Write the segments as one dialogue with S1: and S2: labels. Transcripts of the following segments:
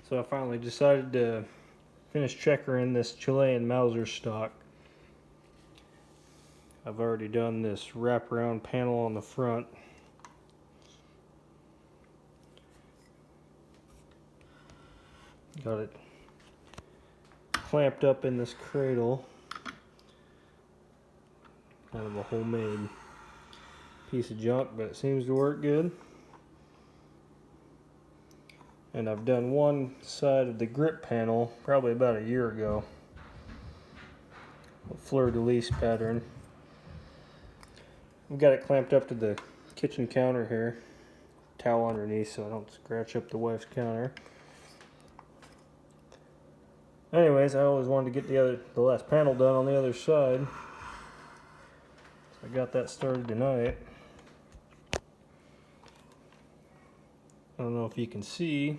S1: So I finally decided to finish checkering this Chilean Mauser stock. I've already done this wraparound panel on the front. Got it clamped up in this cradle. Kind of a homemade piece of junk, but it seems to work good. And I've done one side of the grip panel probably about a year ago. A fleur-de-lis pattern. I've got it clamped up to the kitchen counter here. Towel underneath so I don't scratch up the wife's counter. Anyways, I always wanted to get the last panel done on the other side. So I got that started tonight. I don't know if you can see.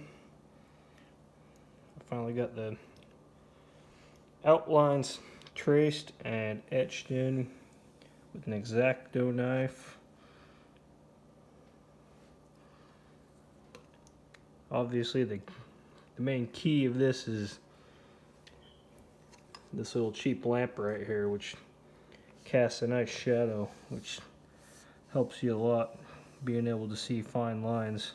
S1: I finally got the outlines traced and etched in with an X-Acto knife. Obviously the main key of this is this little cheap lamp right here, which casts a nice shadow, which helps you a lot being able to see fine lines.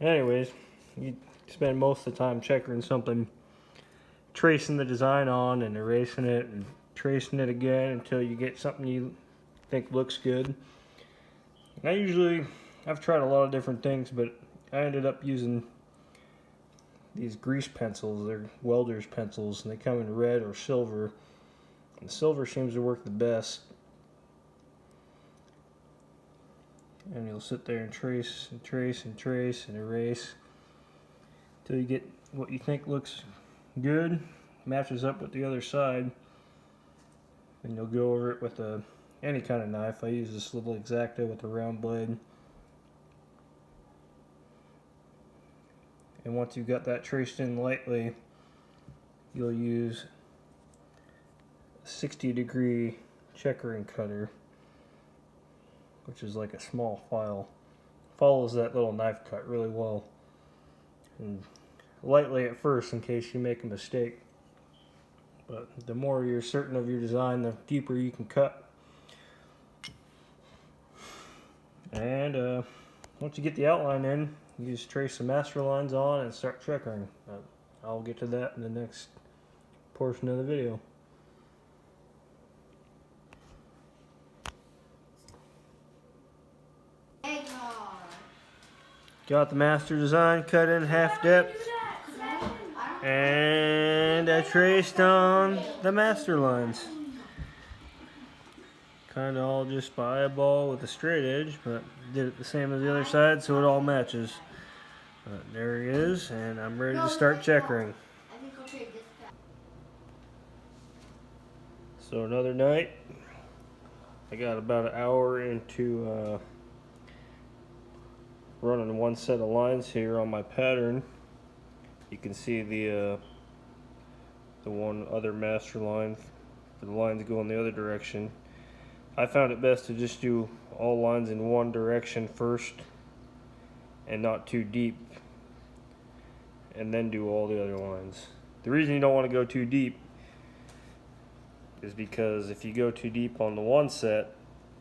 S1: Anyways, you spend most of the time checkering something, tracing the design on and erasing it and tracing it again until you get something you think looks good. And I've tried a lot of different things, but I ended up using these grease pencils. They're welder's pencils, and they come in red or silver. And silver seems to work the best. And you'll sit there and trace and trace and trace and erase until you get what you think looks good, matches up with the other side. And you'll go over it with any kind of knife. I use this little X-Acto with a round blade. And once you've got that traced in lightly, you'll use a 60-degree checkering cutter, which is like a small file. Follows that little knife cut really well. And lightly at first in case you make a mistake. But the more you're certain of your design, the deeper you can cut. And once you get the outline in, you just trace the master lines on and start checkering. I'll get to that in the next portion of the video. Got the master design cut in half depth, and I traced on the master lines. Kind of all just by eyeball with a straight edge, but did it the same as the other side so it all matches. But there he is, and I'm ready to start checkering. So another night, I got about an hour into running one set of lines here on my pattern. You can see the one other master line for the lines going the other direction. I found it best to just do all lines in one direction first and not too deep, and then do all the other lines. The reason you don't want to go too deep is because if you go too deep on the one set,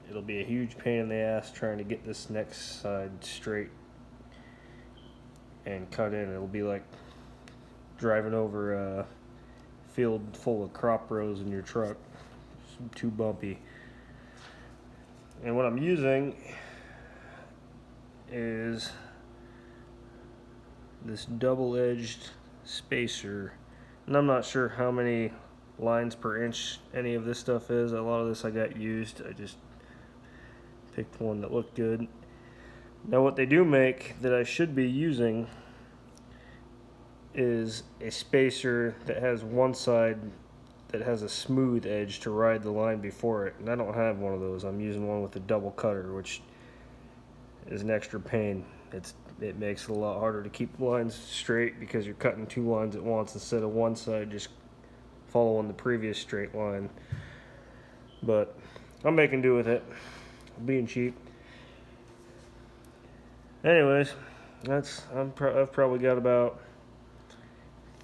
S1: it'll be a huge pain in the ass trying to get this next side straight and cut in. It'll be like driving over a field full of crop rows in your truck. It's too bumpy. And what I'm using is this double-edged spacer, and I'm not sure how many lines per inch any of this stuff is. A lot of this I got used. I just picked one that looked good. Now what they do make that I should be using is a spacer that has one side that has a smooth edge to ride the line before it, and I don't have one of those. I'm using one with a double cutter, which is an extra pain. It makes it a lot harder to keep lines straight because you're cutting two lines at once instead of one side just following the previous straight line. But I'm making do with it. I'm being cheap. Anyways, I've probably got about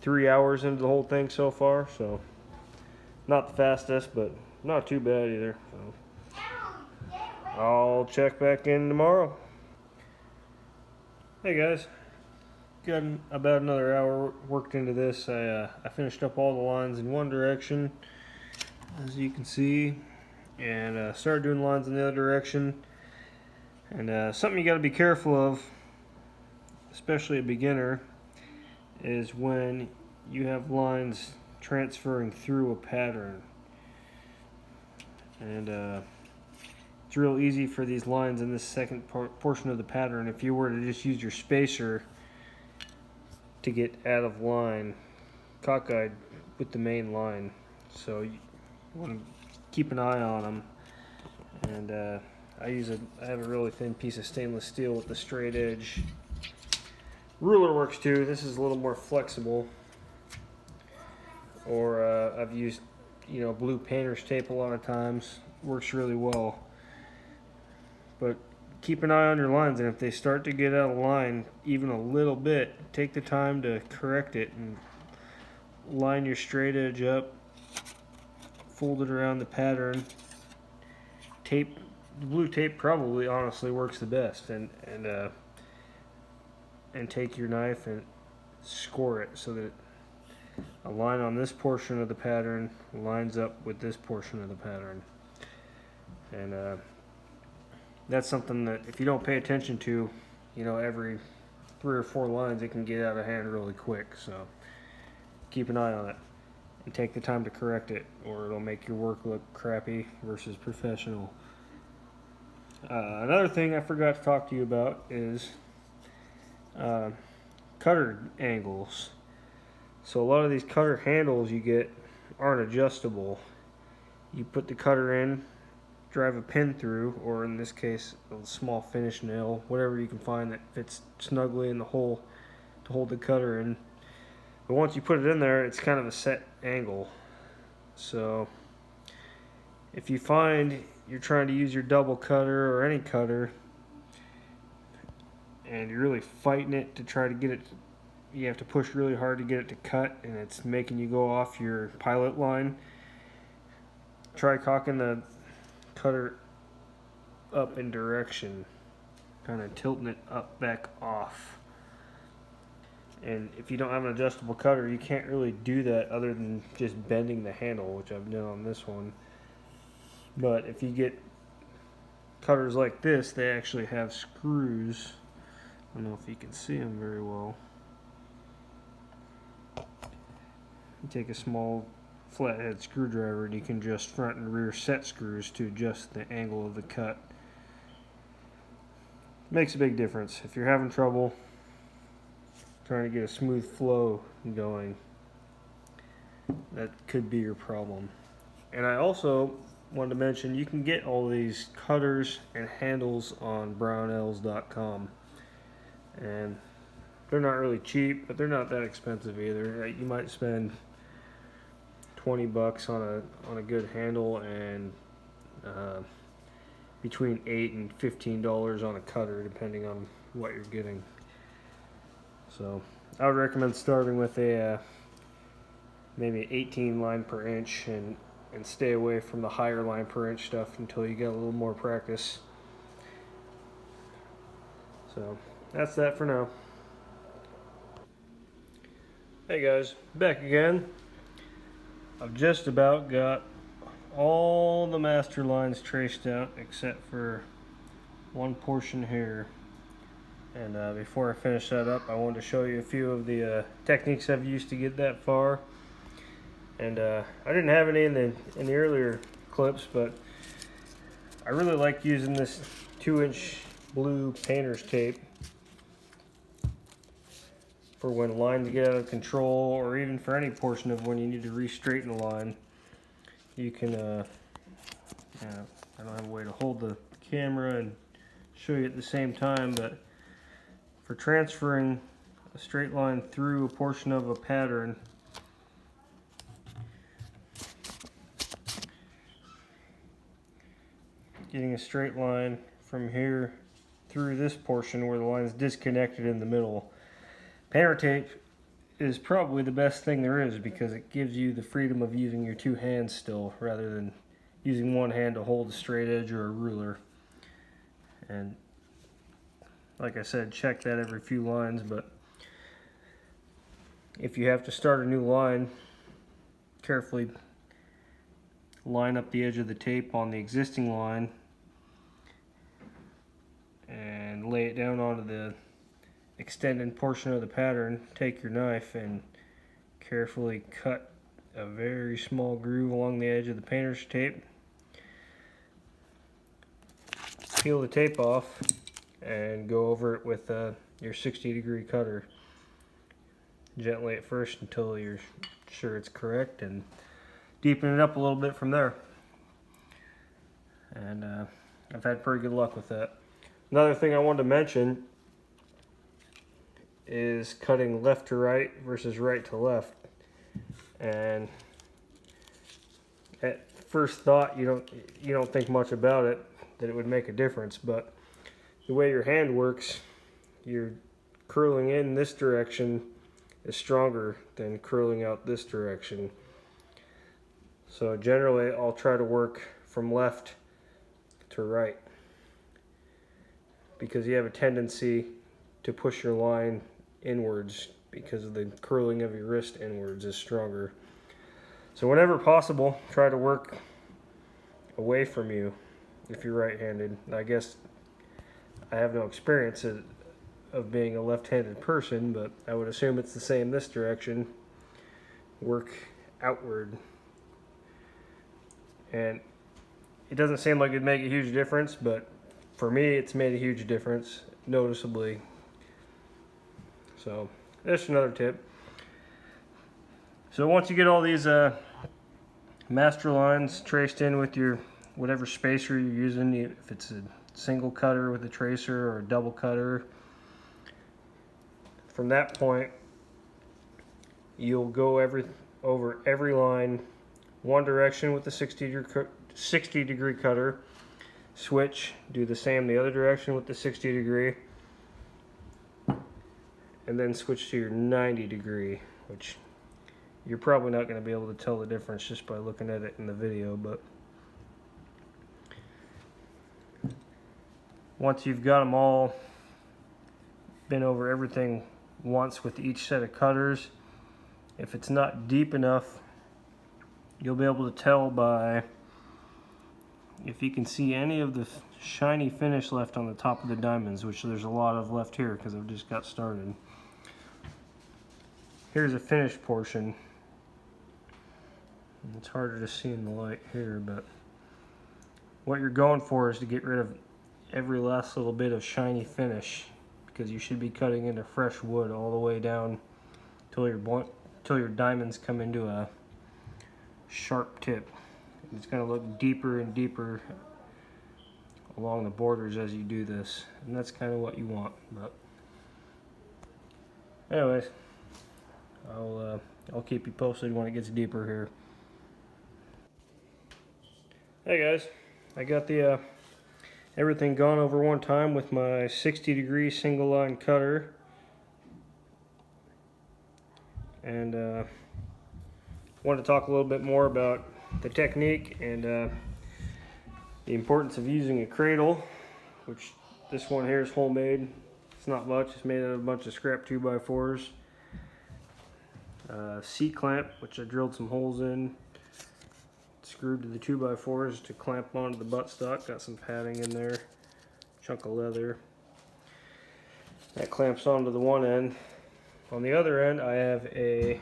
S1: 3 hours into the whole thing so far, so not the fastest, but not too bad either. So I'll check back in tomorrow. Hey guys, got about another hour worked into this. I finished up all the lines in one direction, as you can see, and started doing lines in the other direction. And something you got to be careful of, especially a beginner, is when you have lines transferring through a pattern. And it's real easy for these lines in this second portion of the pattern, if you were to just use your spacer to get out of line, cockeyed with the main line. So you want to keep an eye on them. And I have a really thin piece of stainless steel with the straight edge. Ruler works too. This is a little more flexible. Or I've used, blue painter's tape a lot of times. Works really well. But keep an eye on your lines, and if they start to get out of line even a little bit, take the time to correct it and line your straight edge up, fold it around the pattern. Tape, the blue tape probably honestly works the best, and take your knife and score it so that a line on this portion of the pattern lines up with this portion of the pattern. And that's something that if you don't pay attention to, every 3 or 4 lines, it can get out of hand really quick. So keep an eye on it and take the time to correct it, or it'll make your work look crappy versus professional. Another thing I forgot to talk to you about is cutter angles. So a lot of these cutter handles you get aren't adjustable. You put the cutter in, drive a pin through, or in this case a small finish nail, whatever you can find that fits snugly in the hole to hold the cutter in. But once you put it in there, it's kind of a set angle. So if you find you're trying to use your double cutter or any cutter and you're really fighting it to try to get it, you have to push really hard to get it to cut, and it's making you go off your pilot line, try cocking the cutter up in direction, kind of tilting it up back off. And if you don't have an adjustable cutter, you can't really do that other than just bending the handle, which I've done on this one. But if you get cutters like this, they actually have screws. I don't know if you can see them very well. You take a small flathead screwdriver and you can adjust front and rear set screws to adjust the angle of the cut. Makes a big difference. If you're having trouble trying to get a smooth flow going, that could be your problem. And I also wanted to mention, you can get all these cutters and handles on brownells.com, and they're not really cheap, but they're not that expensive either. You might spend $20 on a good handle, and between $8 and $15 on a cutter, depending on what you're getting. So I would recommend starting with a maybe 18 line per inch, and stay away from the higher line per inch stuff until you get a little more practice. So that's that for now. Hey guys, back again. I've just about got all the master lines traced out except for one portion here. And before I finish that up, I wanted to show you a few of the techniques I've used to get that far. And I didn't have any in the earlier clips, but I really like using this 2-inch blue painter's tape for when lines get out of control, or even for any portion of when you need to re-straighten a line. You can, I don't have a way to hold the camera and show you at the same time, but for transferring a straight line through a portion of a pattern, getting a straight line from here through this portion where the line is disconnected in the middle. Painter tape is probably the best thing there is because it gives you the freedom of using your two hands still rather than using one hand to hold a straight edge or a ruler. And like I said, check that every few lines, but if you have to start a new line, carefully line up the edge of the tape on the existing line and lay it down onto the extended portion of the pattern. Take your knife and carefully cut a very small groove along the edge of the painter's tape. Peel the tape off and go over it with your 60-degree cutter. Gently at first until you're sure it's correct, and deepen it up a little bit from there. And I've had pretty good luck with that. Another thing I wanted to mention is cutting left to right versus right to left. And at first thought, you don't think much about it, that it would make a difference, but the way your hand works, you're curling in this direction is stronger than curling out this direction. So generally I'll try to work from left to right because you have a tendency to push your line inwards because of the curling of your wrist inwards is stronger. So whenever possible, try to work away from you if you're right-handed. I guess I have no experience of being a left-handed person, but I would assume it's the same this direction. Work outward. And it doesn't seem like it'd make a huge difference, but for me it's made a huge difference, noticeably. So that's another tip. So once you get all these master lines traced in with your whatever spacer you're using, if it's a single cutter with a tracer or a double cutter, from that point you'll go over every line one direction with the 60-degree cutter, switch, do the same the other direction with the 60-degree, and then switch to your 90-degree, which you're probably not going to be able to tell the difference just by looking at it in the video, but once you've got them all, been over everything once with each set of cutters, if it's not deep enough, you'll be able to tell by if you can see any of the shiny finish left on the top of the diamonds, which there's a lot of left here because I've just got started. Here's a finished portion. It's harder to see in the light here, but what you're going for is to get rid of every last little bit of shiny finish, because you should be cutting into fresh wood all the way down till your diamonds come into a sharp tip. It's going to look deeper and deeper along the borders as you do this, and that's kind of what you want. But anyways, I'll keep you posted when it gets deeper here. Hey guys, I got the everything gone over one time with my 60-degree single line cutter, and wanted to talk a little bit more about the technique and the importance of using a cradle, which this one here is homemade. It's not much, it's made out of a bunch of scrap 2x4s. C-clamp, which I drilled some holes in, screwed to the 2x4s to clamp onto the buttstock. Got some padding in there, chunk of leather. That clamps onto the one end. On the other end, I have a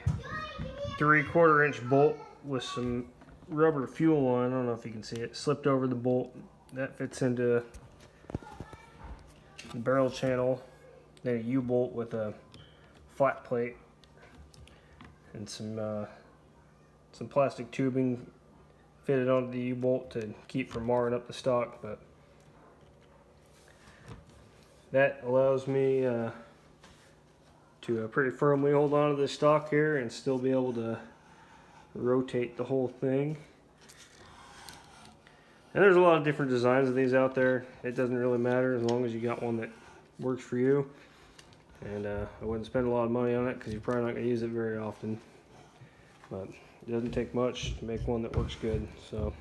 S1: 3/4 inch bolt with some rubber fuel line. I don't know if you can see it. Slipped over the bolt. That fits into the barrel channel. Then a U-bolt with a flat plate and some plastic tubing fitted onto the U-bolt to keep from marring up the stock. But that allows me to pretty firmly hold on to this stock here and still be able to rotate the whole thing. And there's a lot of different designs of these out there. It doesn't really matter as long as you got one that works for you. And I wouldn't spend a lot of money on it because you're probably not going to use it very often. But it doesn't take much to make one that works good. So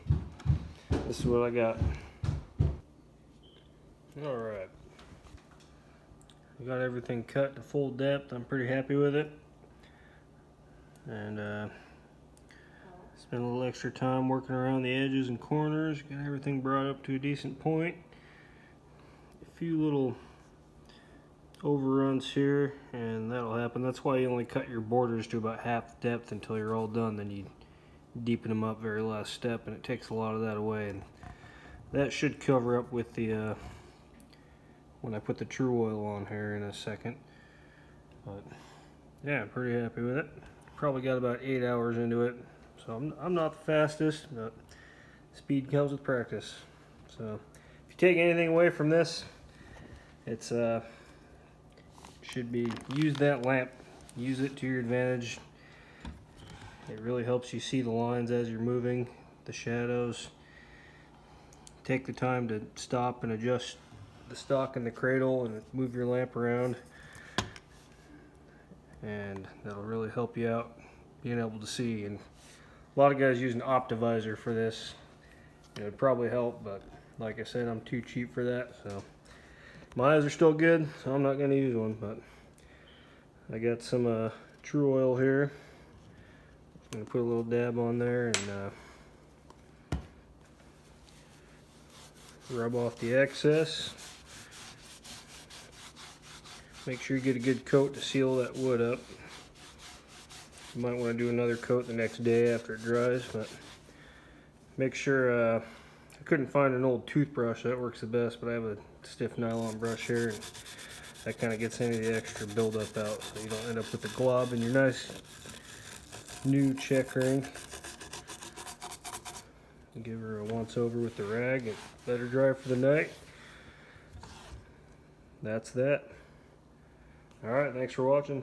S1: this is what I got. Alright. I got everything cut to full depth. I'm pretty happy with it. And spent a little extra time working around the edges and corners. Got everything brought up to a decent point. A few little overruns here, and that'll happen. That's why you only cut your borders to about half the depth until you're all done. Then you deepen them up very last step, and it takes a lot of that away. And that should cover up with the when I put the True Oil on here in a second. But yeah, I'm pretty happy with it. Probably got about 8 hours into it. So I'm not the fastest, but speed comes with practice. So if you take anything away from this, it's should be use that lamp, use it to your advantage. It really helps you see the lines as you're moving, the shadows. Take the time to stop and adjust the stock in the cradle and move your lamp around, and that'll really help you out being able to see. And a lot of guys use an optivisor for this. It would probably help, but like I said, I'm too cheap for that. So my eyes are still good, so I'm not going to use one. But I got some True Oil here. I'm going to put a little dab on there and rub off the excess. Make sure you get a good coat to seal that wood up. You might want to do another coat the next day after it dries, but make sure, I couldn't find an old toothbrush that works the best, but I have a stiff nylon brush here, and that kind of gets any of the extra buildup out, so you don't end up with the glob in your nice new checkering. Give her a once over with the rag and let her dry for the night. That's that. Alright, thanks for watching.